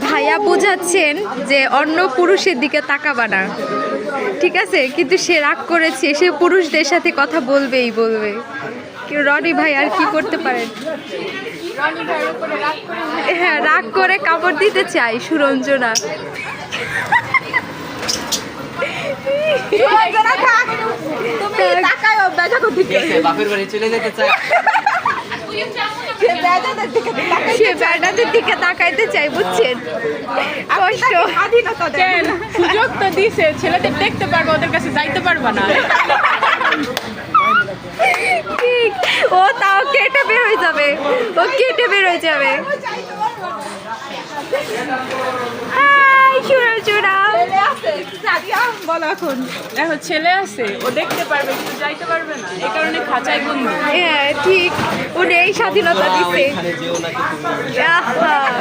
ভাইয়া বোঝাচ্ছেন যে অন্য পুরুষের দিকে তাকাবা না, ঠিক আছে, কিন্তু সে রাগ করেছে, সে পুরুষদের সাথে কথা বলবেই বলবে। রনি ভাই আর কি করতে পারেন? হ্যাঁ, রাগ করে কাপড় দিতে চাই সুরঞ্জনা। বাপের বাড়ি চলে যেতে চায়। সে ব্যাটাদের দিকে তাকাইতে চাই, বুঝছেন? কষ্ট। সুযোগ তো দিছে, ছেলেদের দেখতে পারবো, ওদের কাছে যাইতে পারবো না। ঠিক, ও তাও কেটে বের হয়ে যাবে, ও কেটে বের হয়ে যাবে। হাই সুরঞ্জনা। বলো এখন দেখো ছেলে আছে, ও দেখতে পারবে কিন্তু যাইতে পারবে না, এই কারণে খাঁচায় বন্দি। হ্যাঁ ঠিক, উনি এই স্বাধীনতা দিচ্ছে। ওইখানে যেও নাকি তুমি। আহা।